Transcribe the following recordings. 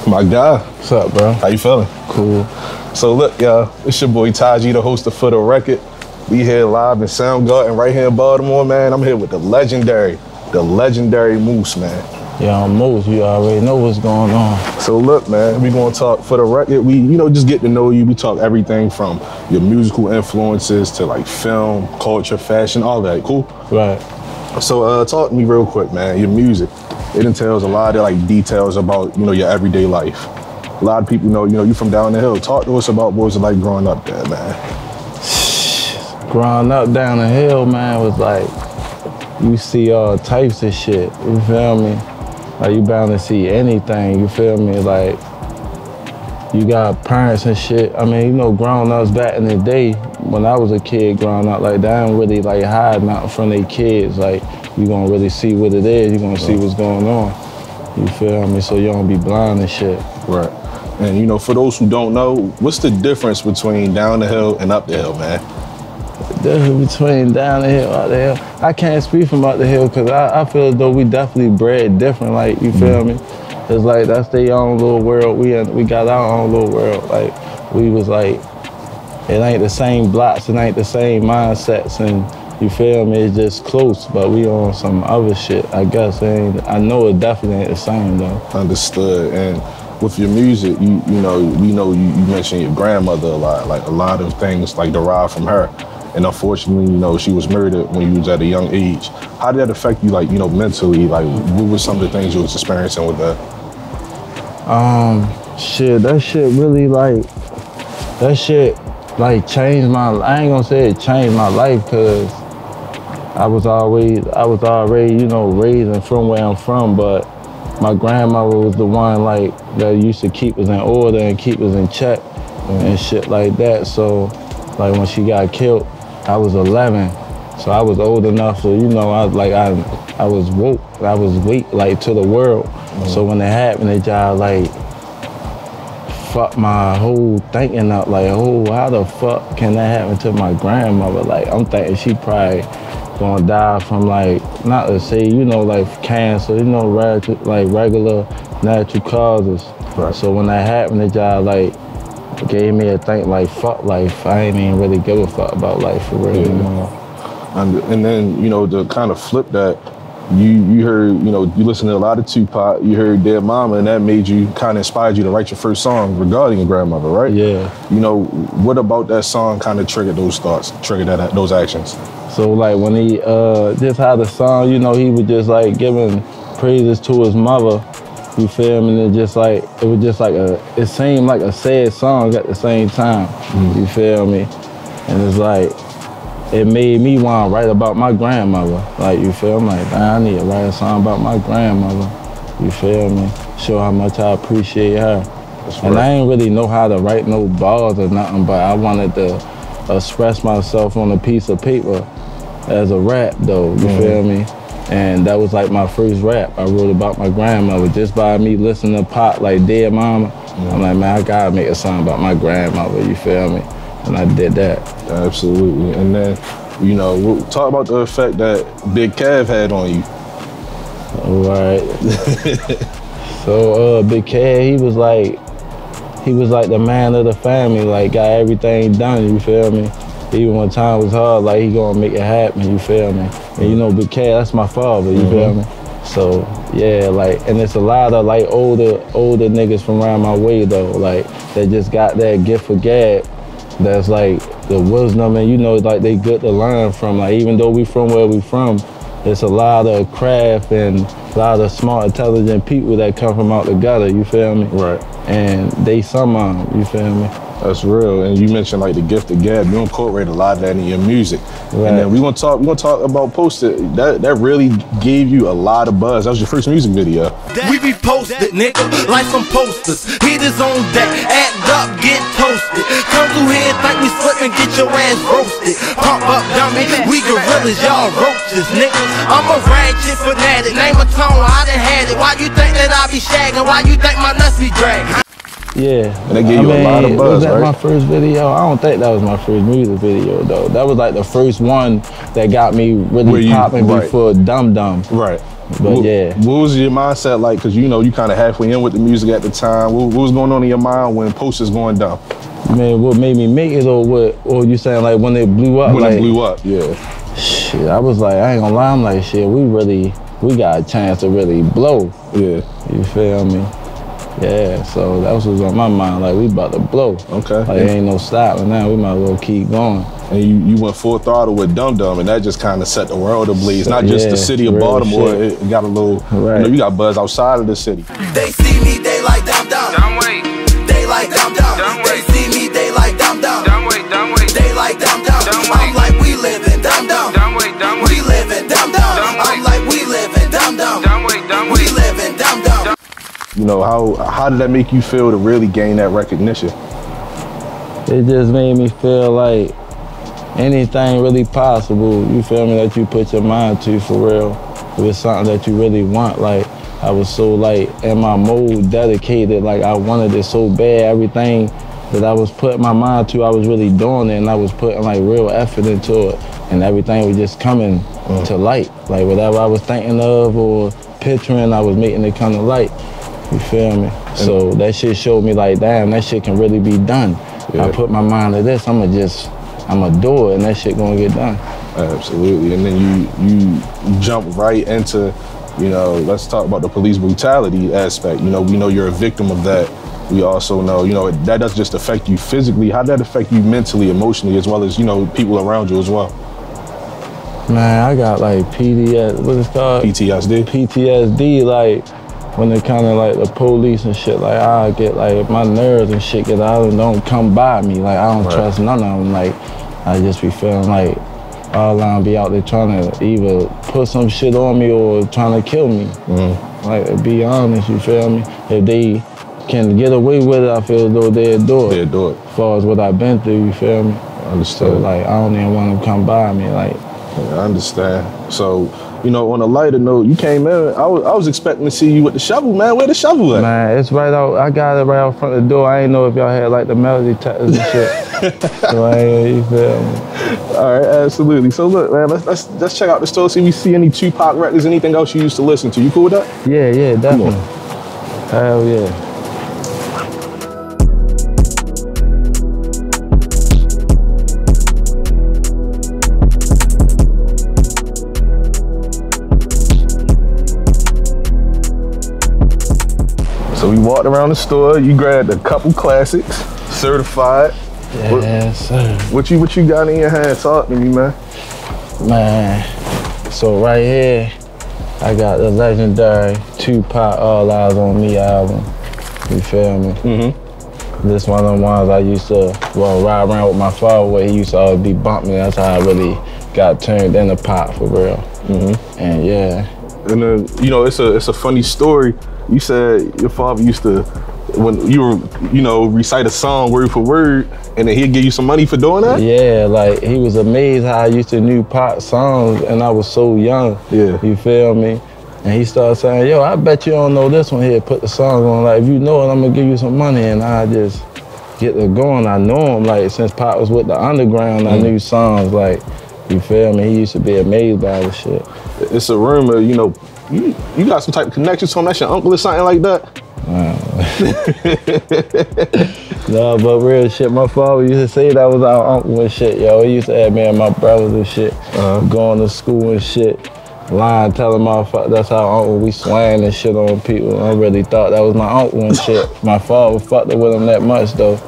My guy. What's up, bro? How you feeling? Cool. So look, y'all, it's your boy Taji, the host of For the Record. We here live in Soundgarden right here in Baltimore, man. I'm here with the legendary Moose, man. Yeah, Moose, you already know what's going on. So look, man, we gonna talk For the Record. We, just get to know you. We talk everything from your musical influences to like film, culture, fashion, all that. Cool? Right. So talk to me real quick, man. Your music, it entails a lot of like details about, your everyday life. A lot of people know, you from down the hill. Talk to us about what was it like growing up there, man. Growing up down the hill, man, was like, you see all types of shit, you feel me? Like, you bound to see anything, you feel me? Like, you got parents and shit. I mean, growing ups back in the day, when I was a kid growing up, like, they don't really, like, hide nothing from their kids. Like, you gonna really see what it is, you gonna see what's going on. You feel me? So you don't be blind and shit. Right. And, for those who don't know, what's the difference between down the hill and up the hill, man? The difference between down the hill, up the hill. I can't speak from up the hill because I feel as though we definitely bred different, like, you feel me? It's like, that's their own little world. We got our own little world. Like, we was like, it ain't the same blocks, it ain't the same mindsets, and you feel me? It's just close, but we on some other shit, I guess. I know it definitely ain't the same, though. Understood. And with your music, we know you mentioned your grandmother a lot, like a lot of things like derived from her. And unfortunately, she was murdered when you was at a young age. How did that affect you, like, mentally? Like, what were some of the things you was experiencing with that? Shit, that shit really, like, changed my, I ain't gonna say it changed my life, because I was already, raised and from where I'm from, but my grandmother was the one, like, that used to keep us in order and keep us in check and shit like that. So, like, when she got killed, I was 11, so I was old enough, so, I was woke, I was weak, like, to the world. So when it happened, it just, like, fucked my whole thinking up, like, oh, how the fuck can that happen to my grandmother? Like, I'm thinking she probably gonna die from, like, not to say, like, cancer, regular natural causes. Right. So when that happened, it just, like, gave me a think, like, fuck life. I ain't even really give a fuck about life for real anymore. And then, to kind of flip that, you heard, you listened to a lot of Tupac, you heard Dead Mama, and that made you, kind of inspired you to write your first song regarding your grandmother, right? Yeah. What about that song kind of triggered those thoughts, those actions? So, like, when he just had the song, he was just, like, giving praises to his mother. You feel me? And it was just like it seemed like a sad song at the same time. You feel me? And it's like, it made me want to write about my grandmother. Like, you feel me? Like, man, I need to write a song about my grandmother. You feel me? Show how much I appreciate her. And I ain't really know how to write no bars or nothing, but I wanted to express myself on a piece of paper as a rap, though. You feel me? And that was like my first rap. I wrote about my grandmother just by me listening to Pop, like Dead Mama. I'm like, man, I gotta make a song about my grandmother, you feel me? And I did that. Absolutely. And then, we'll talk about the effect that Big Kev had on you. All right. So Big Kev, he was like the man of the family, like, got everything done, you feel me? Even when time was hard, like, he gonna make it happen, you feel me? And Big K, that's my father, you feel me? So, yeah, like, and it's a lot of, like, older niggas from around my way, though, like, they just got that gift of gab that's, like, the wisdom, and, like, they good to learn from. Like, even though we from where we from, it's a lot of craft and a lot of smart, intelligent people that come from out together, you feel me? Right. And they some of them, you feel me? That's real. And you mentioned, like, the gift of gab. You incorporate a lot of that in your music. Right. And then we're gonna talk about Posted. That really gave you a lot of buzz. That was your first music video. We be posted, nigga, like some posters. Heaters on deck, act up, get toasted. Come through here, think we slippin', get your ass roasted. Pump up, dummy, we gorillas, y'all roaches, nigga. I'm a ratchet fanatic, name a tone, I done had it. Why you think that I be shagging? Why you think my nuts be dragging? Yeah. And they gave you a lot of buzz, was that right? my first video? I don't think that was my first music video, though. That was like the first one that got me really popping before Dum Dum. Right. But yeah. What was your mindset like? Because you know you kind of halfway in with the music at the time. What was going on in your mind when Posters going down? Man, what made me make it, or what? Or you saying like when it blew up? When like, it blew up, yeah. Shit, I was like, I ain't gonna lie, I'm like, shit, we got a chance to really blow. Yeah. You feel me? Yeah, so that was on my mind, like we about to blow. Okay. Like ain't no stopping now, we might as well keep going. And you went full throttle with Dum Dum, and that just kind of set the world ablaze. Not just the city of Baltimore, shit. It got a little, right. You know, you got buzz outside of the city. They see me, they like Dum Dum. Dumb wait. They like Dum Dum. They see me, they like Dum Dum. Dumb wait. They like Dum Dum. I'm like, we live in Dum Dum. We live in Dum Dum. I'm like, we live in Dum Dum. We live in Dum Dum. You know, how did that make you feel to really gain that recognition? It just made me feel like anything really possible, you feel me, that you put your mind to for real. If it's something that you really want, like I was so like in my mode dedicated, like I wanted it so bad, everything that I was putting my mind to, I was really doing it, and I was putting like real effort into it, and everything was just coming to light. Like whatever I was thinking of or picturing, I was making it come to light. You feel me? So that shit showed me like, damn, that shit can really be done. Yeah. I put my mind to this, I'ma do it, and that shit gonna get done. Absolutely. And then you jump right into, you know, let's talk about the police brutality aspect. You know, we know you're a victim of that. We also know, you know, that doesn't just affect you physically. How did that affect you mentally, emotionally, as well as, you know, people around you as well? Man, I got like PTSD, what is it called? PTSD? PTSD, like, when it kind of like the police and shit, like I get like my nerves and shit get out and don't come by me. Like I don't trust none of them. Like I just be feeling like all I'm be out there trying to either put some shit on me or trying to kill me. Like to be honest, you feel me? If they can get away with it, I feel as though they'll do it. They'll do it. As far as what I've been through, you feel me? I understand. So like I don't even want them to come by me. Like yeah, I understand. So, you know, on a lighter note, you came in, I was expecting to see you with the shovel, man. Where the shovel at? Man, it's right out, I got it right out front of the door. I ain't know if y'all had like the melody detectors and shit. So I ain't, you feel me? All right, absolutely. So look, man, let's check out the store, see if we see any Tupac records, anything else you used to listen to. You cool with that? Yeah, definitely. Hell yeah. So we walked around the store, you grabbed a couple classics, certified. Yes, sir. What you got in your hand? Talk to me, man. Man, so right here, I got the legendary Tupac All Eyes on Me album. You feel me? This one of them ones I used to, ride around with my father where he used to always be bumping me. That's how I really got turned into pop for real. And yeah. And then, you know, it's a funny story. You said your father used to, when you were, you know, recite a song word for word, and then he'd give you some money for doing that? Yeah, like he was amazed how I used to knew pop songs and I was so young. Yeah. You feel me? And he started saying, yo, I bet you don't know this one here, put the song on. Like, if you know it, I'm gonna give you some money. And I just get it going. I know him, like, since Pop was with the underground, I knew songs, like, you feel me? He used to be amazed by the shit. It's a rumor, you know, you got some type of connection to him, that's your uncle or something like that? No, but real shit, my father used to say that was our uncle and shit, yo. He used to have me and my brothers and shit, going to school and shit, lying, telling motherfuckers that's our uncle, we swang and shit on people. I really thought that was my uncle and shit. My father fucked it with him that much though,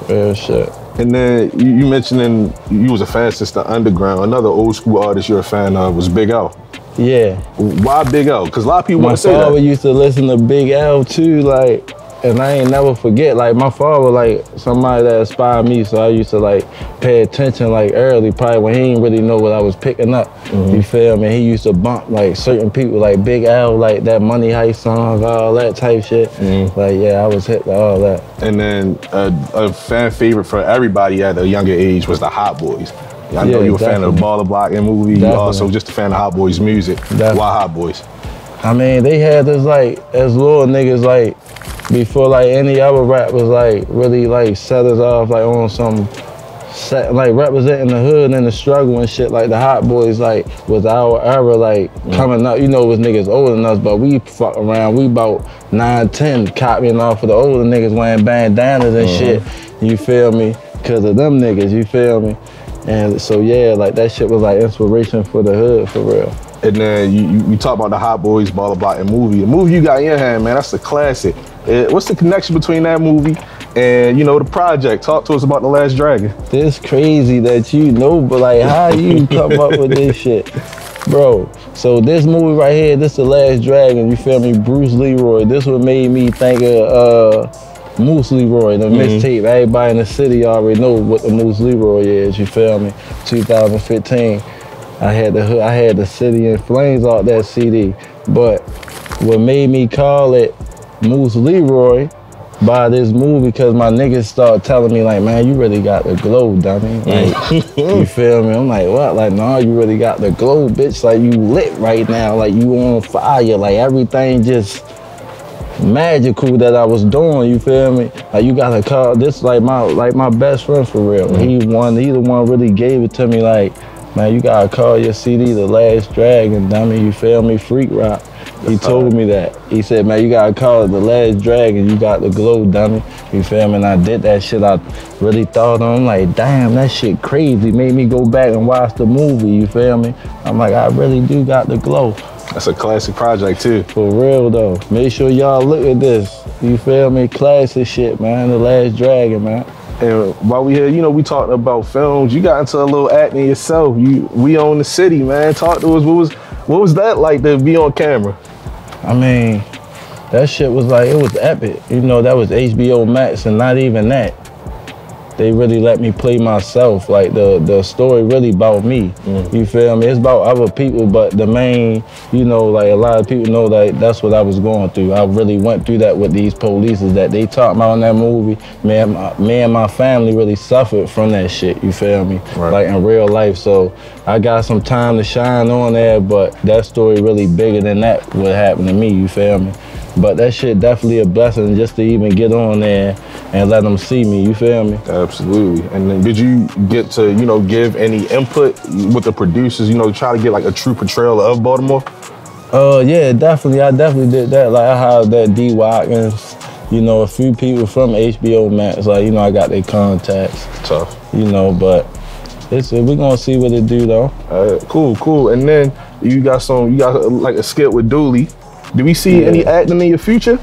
real shit. And then you mentioning you was a fan since the underground. Another old school artist you're a fan of was Big L. Yeah. Why Big L? Because a lot of people want to say that. My father used to listen to Big L too, like, and I ain't never forget, like my father, like somebody that inspired me, so I used to like pay attention like early, probably when he didn't really know what I was picking up, you feel me? He used to bump like certain people, like Big L, like that Money Heist songs, all that type shit. Like yeah, I was hit by all that. And then a fan favorite for everybody at a younger age was the Hot Boys. I know you were a fan of the Baller Block and movie, you also just a fan of Hot Boys music. Why Hot Boys? I mean, they had us like, as little niggas, like, before like any other rap was like really like set us off like on some like representing the hood and the struggle and shit. Like the Hot Boys, like was our era, like coming up. You know, it was niggas older than us, but we fuck around. We about 9, 10, copying off of the older niggas wearing bandanas and shit. You feel me? Cause of them niggas. You feel me? And so yeah, like that shit was like inspiration for the hood, for real. And then you talk about the Hot Boys, Baller Block, and movie. The movie you got in your hand, man, that's a classic. What's the connection between that movie and, you know, the project? Talk to us about The Last Dragon. This crazy that you know, but like how you come up with this shit? Bro, so this movie right here, this The Last Dragon, you feel me? Bruce Leroy, this what made me think of Moose Leroy, the mixtape. Everybody in the city already know what the Moose Leroy is, you feel me? 2015. I had the City in Flames out that CD, but what made me call it Moose Leroy by this movie, because my niggas started telling me like, man, you really got the glow, dummy. Like, you feel me? I'm like, what? Like, no, you really got the glow, bitch. Like, you lit right now. Like, you on fire. Like, everything just magical that I was doing, you feel me? Like, you gotta call this like my best friend for real. He the one really gave it to me, like, man, you gotta call your CD The Last Dragon, dummy, you feel me? Freak rock. He told me that. He said, man, you gotta call it The Last Dragon, you got the glow, dummy. You feel me? And I did that shit. I really thought on, like, damn, that shit crazy. Made me go back and watch the movie, you feel me? I'm like, I really do got the glow. That's a classic project too. For real though. Make sure y'all look at this. You feel me? Classic shit, man. The Last Dragon, man. And while we here, you know, we talked about films. You got into a little acting yourself. We own the city, man. Talk to us. What was that like to be on camera? I mean, that shit was like, it was epic. You know, that was HBO Max, and not even that. They really let me play myself. Like the story really about me. You feel me? It's about other people, but the main, you know, like a lot of people know that that's what I was going through. I really went through that with these police that they talked about in that movie. Man, me and my family really suffered from that shit, you feel me? Right. Like in real life. So I got some time to shine on there, but that story really bigger than that, what happened to me, you feel me? But that shit definitely a blessing just to even get on there and let them see me, you feel me? Absolutely. And then did you get to, you know, give any input with the producers, you know, try to get like a true portrayal of Baltimore? Yeah, definitely. I definitely did that. Like I hired that D. Watkins, you know, a few people from HBO Max. Like, you know, I got their contacts. Tough. You know, but we're gonna see what it do though. Cool. And then you got like a skit with Dooley. Do we see any acting in your future?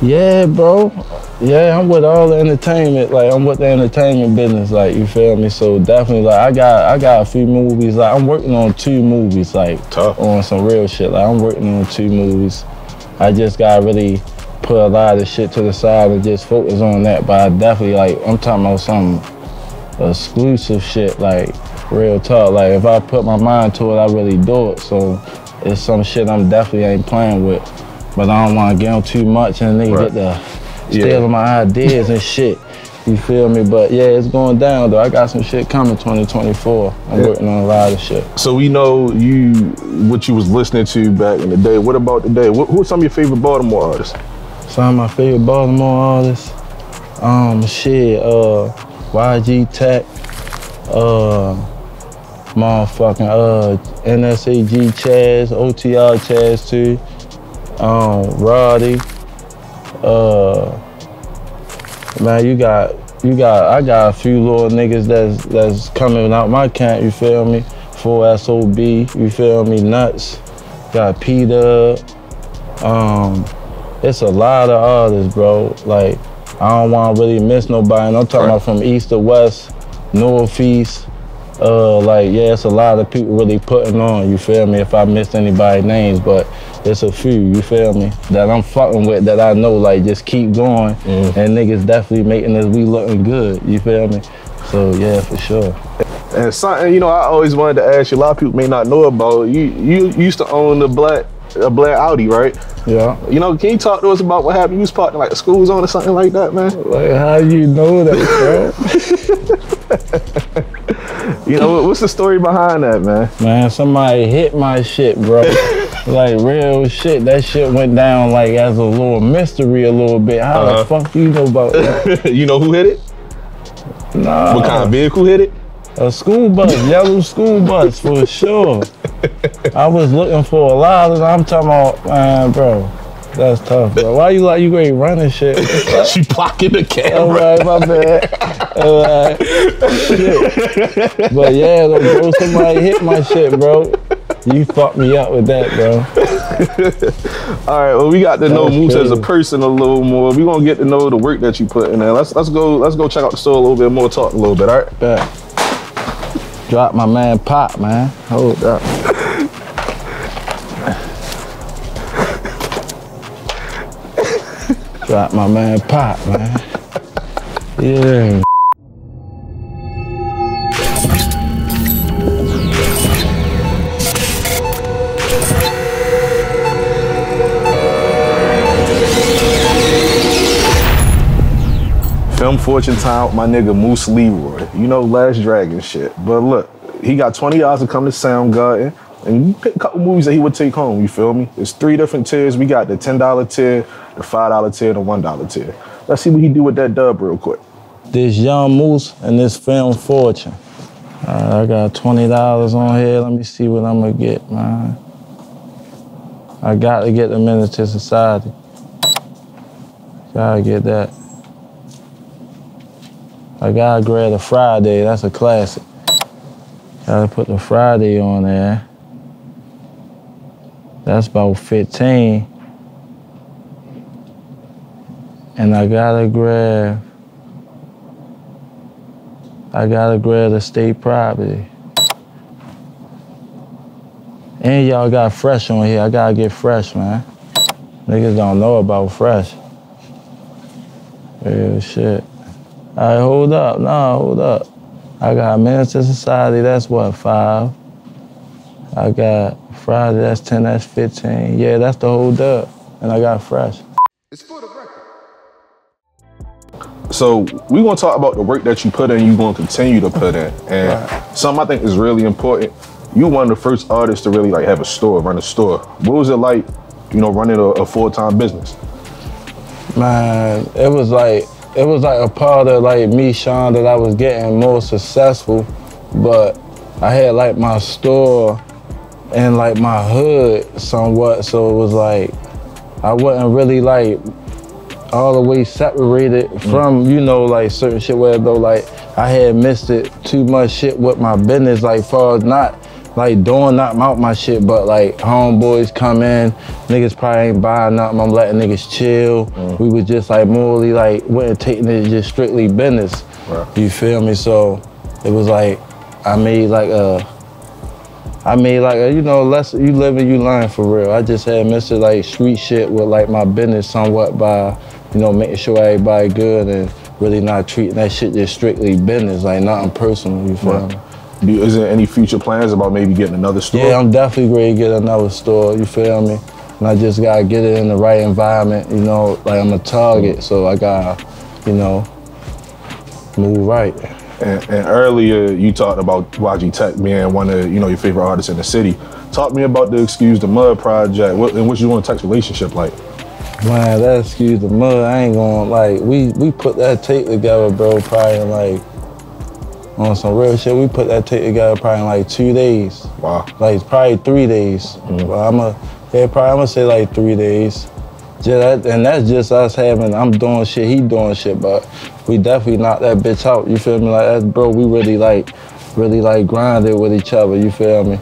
Yeah, bro. Yeah, I'm with all the entertainment. Like I'm with the entertainment business. Like you feel me? So definitely, like I got a few movies. Like I'm working on 2 movies. Like tough. On some real shit. Like I'm working on 2 movies. I just gotta really put a lot of shit to the side and just focus on that. But I definitely like I'm talking about some exclusive shit. Like real talk. Like if I put my mind to it, I really do it. So. It's some shit I'm definitely ain't playing with, but I don't want to get on too much and they get the stealing my ideas and shit. You feel me? But yeah, it's going down though. I got some shit coming 2024. I'm working on a lot of shit. So we know what you was listening to back in the day. What about today? Who are some of your favorite Baltimore artists? Some of my favorite Baltimore artists? YG Tech, motherfucking NSAG Chaz, OTR Chaz too, Roddy, man, I got a few little niggas that's coming out my camp, you feel me? 4SOB, you feel me? Nuts, got Peter, it's a lot of artists, bro. Like, I don't wanna really miss nobody, and I'm talking about from east to west, northeast. Like, yeah, it's a lot of people really putting on, you feel me, if I missed anybody's names, but it's a few, you feel me, that I'm fucking with, that I know, like, just keep going, and niggas definitely making this, we looking good, you feel me? So, yeah, for sure. And something, you know, I always wanted to ask you, a lot of people may not know about, you used to own a black Audi, right? Yeah. You know, can you talk to us about what happened? You was parked in, like, the school zone or something like that, man? Like, how you know that, bro? You know, what's the story behind that, man? Man, somebody hit my shit, bro. Like, real shit. That shit went down, like, as a little mystery a little bit. How the fuck do you know about that? You know who hit it? Nah. What kind of vehicle hit it? A school bus, yellow school bus for sure. I was looking for a lot of. I'm talking about, man, bro. That's tough, bro. Why you ain't running shit? She blocking the camera. All right, my bad. All right. Shit. But yeah, bro, somebody hit my shit, bro. You fucked me up with that, bro. All right, well, we got to know Moose as a crazy. person a little more. We gonna get to know the work that you put in there. Let's go check out the store a little bit more, talk a little bit, all right? Bet. Drop my man Pop, man. Hold up. Drop my man Pop, man. Yeah. Film Fortune time with my nigga Moose Leroy. You know, Last Dragon shit. But look, he got 20 hours to come to Soundgarden, and you pick a couple movies that he would take home, you feel me? There's 3 different tiers. We got the $10 tier, the $5 tier, and the $1 tier. Let's see what he do with that dub real quick. This Young Moose and this Film Fortune. All right, I got $20 on here. Let me see what I'm gonna get, man. I got to get the Menace to Society. Gotta get that. I gotta grab the Friday, that's a classic. Gotta put the Friday on there. That's about 15. And I gotta grab the State Property. And y'all got Fresh on here. I gotta get Fresh, man. Niggas don't know about Fresh. Real shit. All right, hold up. Nah, hold up. I got Menace to Society, that's what, 5. I got Friday, that's 10, that's 15. Yeah, that's the whole dub. And I got Fresh. It's for the record. So we gonna talk about the work that you put in, you gonna continue to put in. And something I think is really important, you one of the first artists to really like have a store, run a store. What was it like, you know, running a full-time business? Man, it was like a part of like me, Sean, that I was getting more successful, but I had like my store and like my hood somewhat, so it was like I wasn't really like all the way separated from, you know, like certain shit where though like I had missed it too much shit with my business, like far as not like doing nothing out my shit, but like homeboys come in, niggas probably ain't buying nothing, I'm letting niggas chill. We was just like morally like wasn't taking it just strictly business. Right. You feel me? So it was like I made like a, you know, less you live and you learn for real. I just had missed it like street shit with like my business somewhat by, you know, making sure everybody good and really not treating that shit just strictly business, like nothing personal, you feel me? Is there any future plans about maybe getting another store? Yeah, I'm definitely ready to get another store, you feel me? And I just gotta get it in the right environment, you know, like I'm a target, so I gotta, you know, move right. And earlier you talked about YG Tech being one of, you know, your favorite artists in the city. Talk to me about the Excuse the Mud project. And what's you and Tech's relationship like? Man, that Excuse the Mud, I ain't gonna, like, we put that tape together, bro, probably in like, on some real shit, we put that tape together probably in like 2 days. Wow. Like probably 3 days. But I'm gonna say like 3 days. And that's just us having, I'm doing shit, he doing shit, but we definitely knocked that bitch out, you feel me? Like that's, bro, we really grinded with each other, you feel me?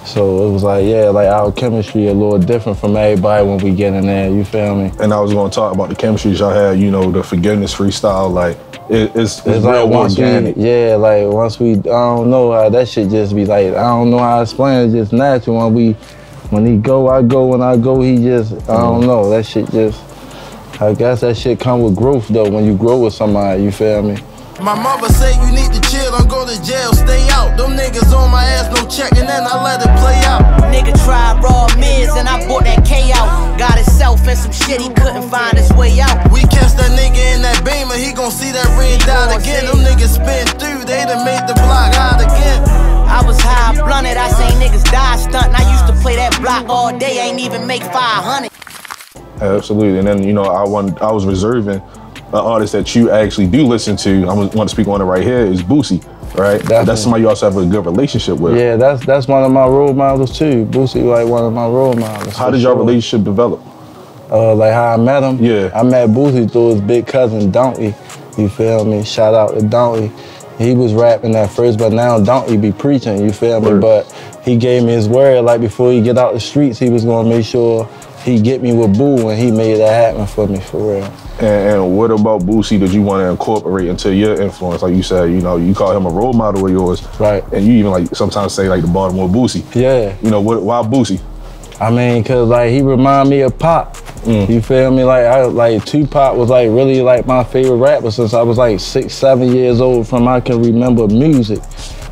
So it was like, yeah, like our chemistry a little different from everybody when we get in there, you feel me? And I was gonna talk about the chemistry y'all had, you know, the forgiveness freestyle, like, it's real like once organic. once we, I don't know how that shit just be like, I don't know how to explain it, just natural. When he go, I go, when I go, he just, I don't know, that shit just, I guess that shit come with growth though, when you grow with somebody, you feel me? My mother say you need to chill, don't go to jail, stay out. Them niggas on my ass, no checking, and I let it play out. Nigga tried raw mids and I bought that K out. Got himself in some shit, he couldn't find his way out. We catch that nigga in that beamer, he gon' see that red dot again. Them niggas spin through, they done made the block hot again. I was high blunted, I seen niggas die stunting. I used to play that block all day, ain't even make 500. Absolutely, and then, you know, I was reserving artist that you actually do listen to, I want to speak on it right here, is Boosie, right? Definitely. That's somebody you also have a good relationship with. Yeah, that's one of my role models too. Boosie like one of my role models. How did your relationship develop? Like how I met him? Yeah. I met Boosie through his big cousin, Donkey. You feel me? Shout out to Donkey. He was rapping at first, but now Donkey be preaching, you feel me? Word. But he gave me his word, like before he get out the streets, he was gonna make sure he get me with Boo, and he made that happen for me, for real. And what about Boosie did you want to incorporate into your influence? Like you said, you know, you call him a role model of yours. Right. And you even like sometimes say like the Baltimore Boosie. Yeah. You know, why Boosie? I mean, cause like he remind me of Pop. You feel me? Like Tupac was like really like my favorite rapper since I was like 6, 7 years old from I can remember music.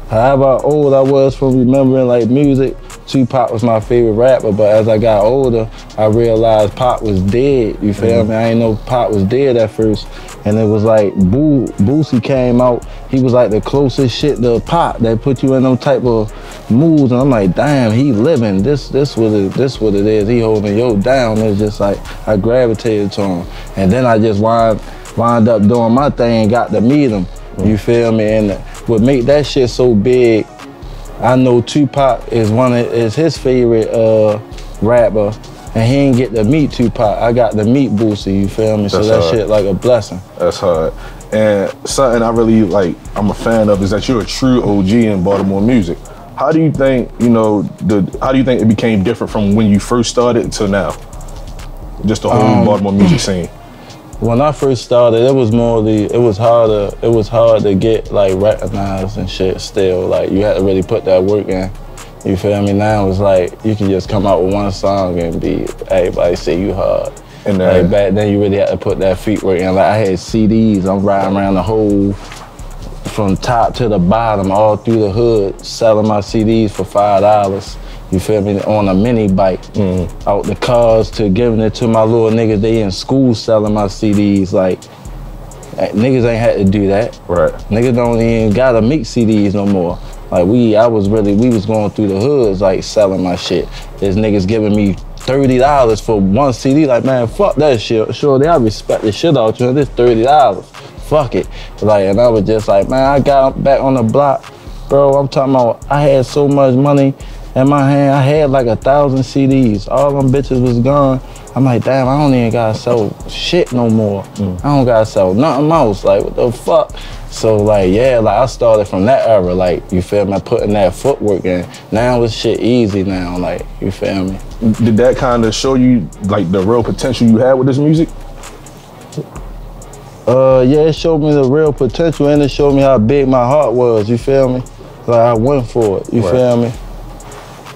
However old I was from remembering like music, Tupac was my favorite rapper, but as I got older, I realized Pop was dead, you feel me? I didn't know Pop was dead at first. And it was like Boosie came out, he was like the closest shit to Pop that put you in them type of moods, and I'm like, damn, he living, this what it is, he holding yo down. It's just like, I gravitated to him. And then I just wind up doing my thing, got to meet him, you feel me? And what make that shit so big, I know Tupac is his favorite rapper, and he ain't get to meet Tupac. I got to meet Boosie, you feel me? So that shit like a blessing. That's hard. And something I really like, I'm a fan of, is that you're a true OG in Baltimore music. How do you think, you know, how do you think it became different from when you first started to now? Just the whole Baltimore music scene. When I first started, it was hard to get like recognized and shit still. Like you had to really put that work in. You feel me? Now it's like you can just come out with one song and everybody say you hard. And like back then you really had to put that feet work in. Like I had CDs, I'm riding around the whole, from top to the bottom, all through the hood, selling my CDs for $5. You feel me? On a mini bike, out the cars to giving it to my little niggas. They in school selling my CDs. Like niggas ain't had to do that. Right. Niggas don't even gotta make CDs no more. Like we was going through the hoods like selling my shit. There's niggas giving me $30 for one CD. Like man, fuck that shit. Sure, I respect the shit out you. This $30. Fuck it. Like, and I was just like, man, I got back on the block, bro. I'm talking about I had so much money in my hand. I had like 1,000 CDs. All them bitches was gone. I'm like, damn, I don't even gotta sell shit no more. I don't gotta sell nothing else. Like, what the fuck? So like, yeah, like I started from that era. Like, you feel me? Putting that footwork in. Now it's shit easy now. Like, you feel me? Did that kind of show you like the real potential you had with this music? Yeah, it showed me the real potential, and it showed me how big my heart was. You feel me? Like I went for it. You feel me?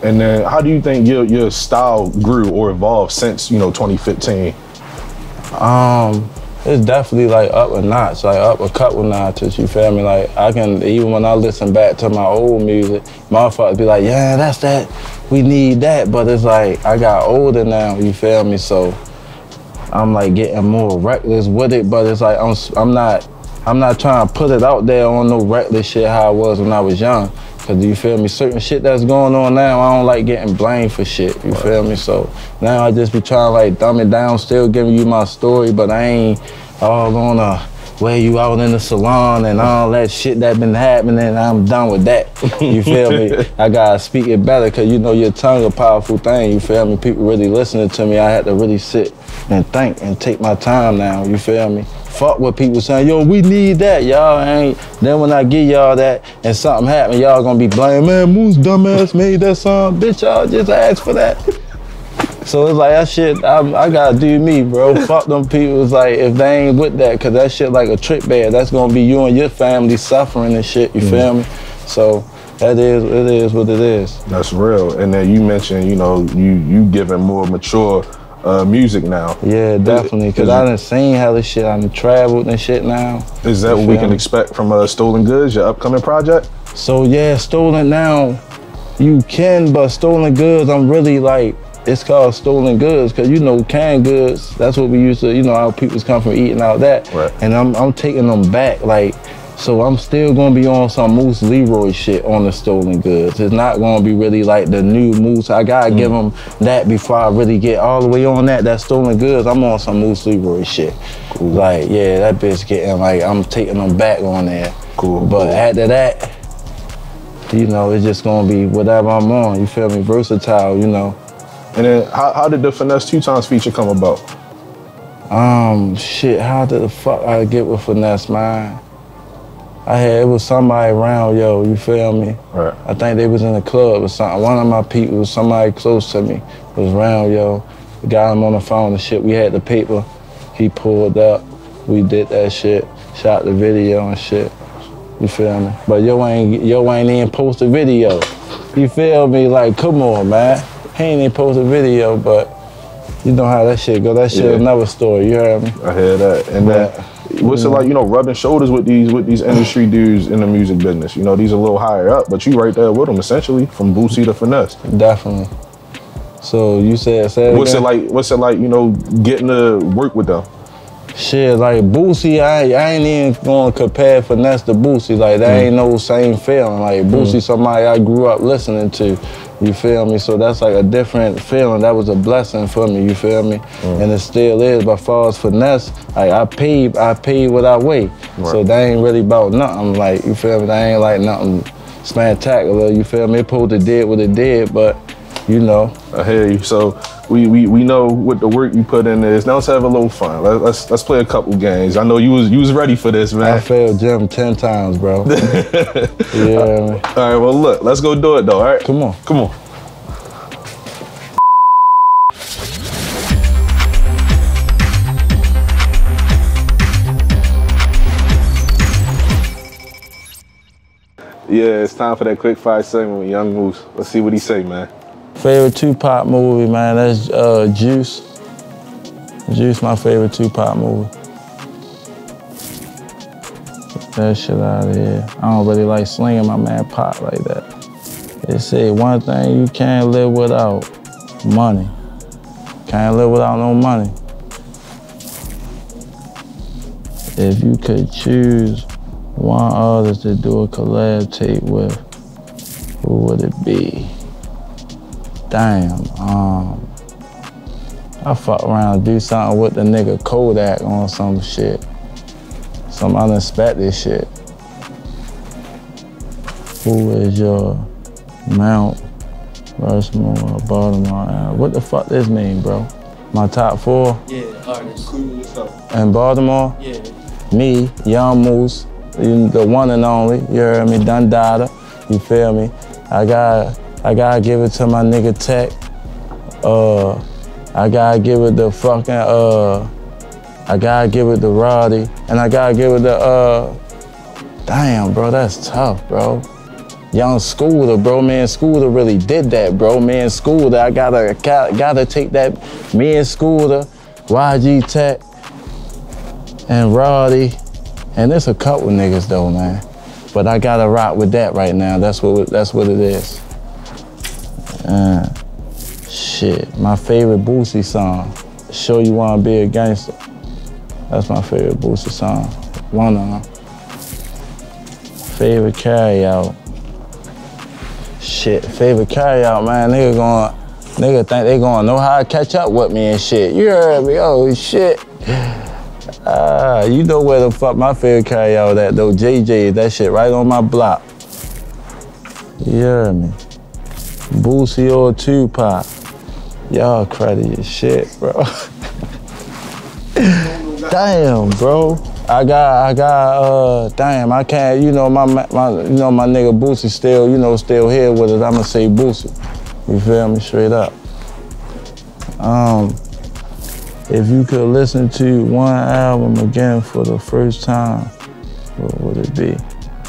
And then how do you think your style grew or evolved since, you know, 2015? It's definitely like up a notch, like up a couple notches, you feel me? Like I can, even when I listen back to my old music, motherfuckers be like, yeah, that's that, we need that. But it's like, I got older now, you feel me? So I'm like getting more reckless with it, but it's like, I'm not trying to put it out there on no reckless shit how I was when I was young. Cause you feel me, certain shit that's going on now, I don't like getting blamed for shit, you feel me? So now I just be trying to like dumb it down, still giving you my story, but I ain't all gonna wear you out in the salon and all that shit that been happening. I'm done with that, you feel me? I gotta speak it better, cause you know your tongue a powerful thing, you feel me? People really listening to me, I had to really sit and think and take my time now, you feel me? Fuck what people saying, yo, we need that, y'all ain't. Then when I give y'all that and something happen, y'all gonna be blamed, man, Moose dumbass made that song. Bitch, y'all just asked for that. So it's like that shit, I gotta do me, bro. Fuck them people, it's like, if they ain't with that, cause that shit like a trick bag, that's gonna be you and your family suffering and shit, you feel me? So it is what it is. That's real. And then you mentioned, you know, you giving more mature music now. Yeah, definitely, cause I done seen how this shit, I done traveled and shit now. Is that what we can expect from Stolen Goods, your upcoming project? So yeah, Stolen now, you can, but Stolen Goods, I'm really like, it's called Stolen Goods, cause you know canned goods, that's what we used to, you know, our peoples come from eating out that. Right. And I'm taking them back, like So I'm still gonna be on some Moose Leroy shit on the Stolen Goods. It's not gonna be really like the new Moose. I gotta give him that before I really get all the way on that Stolen Goods. I'm on some Moose Leroy shit. Cool. Like, yeah, that bitch getting like, I'm taking them back on there. Cool. But after that, you know, it's just gonna be whatever I'm on, you feel me? Versatile, you know. And then how did the Finesse 2 Times feature come about? Shit, how did the fuck I get with Finesse, man? It was somebody around, yo, you feel me? Right. I think they was in a club or something. One of my people, somebody close to me, was around, yo. Got him on the phone and shit. We had the paper. He pulled up. We did that shit. Shot the video and shit. You feel me? But yo ain't even post a video. You feel me? Like, come on, man. He ain't even post a video, but you know how that shit go. That shit another story, you heard me? I hear that. And what's it like, you know, rubbing shoulders with these industry dudes in the music business? You know, these are a little higher up, but you right there with them, essentially, from Boosie to Finesse. Definitely. So you said what's it like, you know, getting to work with them? Shit, like Boosie, I ain't even gonna compare Finesse to Boosie. Like, that ain't no same feeling. Like, Boosie, somebody I grew up listening to, you feel me? So that's like a different feeling. That was a blessing for me, you feel me? And it still is. But as far as Finesse, like, I paid what I weigh. Right. So that ain't really about nothing. Like, you feel me? That ain't like nothing spectacular, you feel me? It supposed to did what it did, but you know. I hear you. So we know what the work you put in is. Now let's have a little fun. Let's play a couple games. I know you was ready for this, man. I failed gym 10 times, bro. Yeah. Man. All right, well look, let's go do it though, all right? Come on. Come on. Yeah, it's time for that quick fire segment with Young Moose. Let's see what he say, man. Favorite Tupac movie, man, that's Juice. Juice, my favorite Tupac movie. Get that shit out of here. I don't really like slinging my man Pop like that. They say one thing you can't live without, money. Can't live without no money. If you could choose one artist to do a collab tape with, who would it be? Damn, I fuck around and do something with the nigga Kodak on some shit. Some unexpected shit. Who is your Mount Rushmore, Baltimore? What the fuck this mean, bro? My top 4? Yeah, artists. In Baltimore? Yeah. Me, Young Moose, the one and only, you heard me, Dundada, you feel me? I gotta give it to my nigga Tech. I gotta give it the fucking, I gotta give it to Roddy. And I gotta give it to, damn, bro, that's tough, bro. Young Scooter, bro, me and Scooter really did that, bro. Me and Scooter, I gotta take that, me and Scooter, YG Tech, and Roddy. And there's a couple niggas though, man. But I gotta rock with that right now. That's what it is. Shit, my favorite Boosie song, Show You Wanna Be a Gangster. That's my favorite Boosie song. One of them. Favorite carryout. Shit, favorite carryout, man. Nigga think they gonna know how to catch up with me and shit. You heard me? Oh shit. You know where the fuck my favorite carryout at though. JJ, that shit right on my block. You heard me? Boosie or Tupac. Y'all credit your shit, bro. Damn, bro. Damn, I can't, you know, my nigga Boosie still here with it. I'ma say Boosie. You feel me? Straight up. If you could listen to one album again for the first time, what would it be?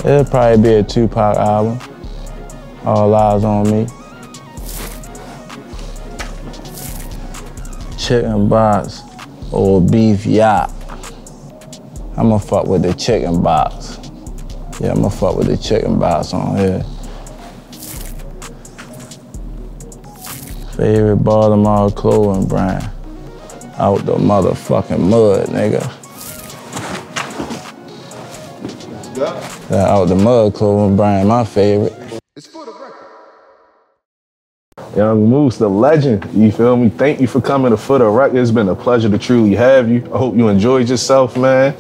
It'd probably be a Tupac album. All Eyes on Me. Chicken Box or Beef Yacht. I'ma fuck with the Chicken Box. Yeah, I'ma fuck with the Chicken Box on here. Favorite Baltimore clothing brand. Out the motherfucking mud, nigga. Out the Mud, Clothing brand, my favorite. Young Moose, the legend, you feel me? Thank you for coming to For the Record. It's been a pleasure to truly have you. I hope you enjoyed yourself, man.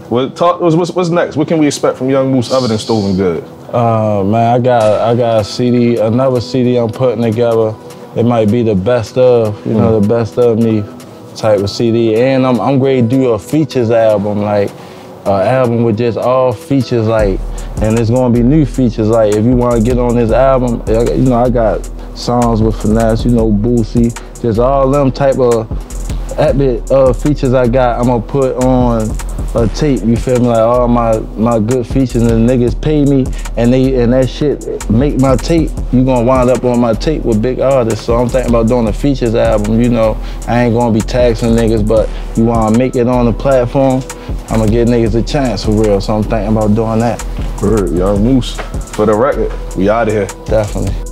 What's next? What can we expect from Young Moose other than Stolen Good? Man, I got a CD, another CD I'm putting together. It might be the best of, you know, the best of me type of CD. And I'm ready to do a features album, like an album with just all features, like, and it's gonna be new features. Like, if you wanna get on this album, you know, I got songs with Finesse, you know, Boosie, just all them type of epic features I got, I'm gonna put on a tape, you feel me? Like all my good features, and the niggas pay me, and that shit make my tape. You gonna wind up on my tape with big artists. So I'm thinking about doing a features album, you know. I ain't gonna be taxing niggas, but you wanna make it on the platform, I'm gonna give niggas a chance for real. So I'm thinking about doing that. Word, Young Moose, For the Record, we out of here. Definitely.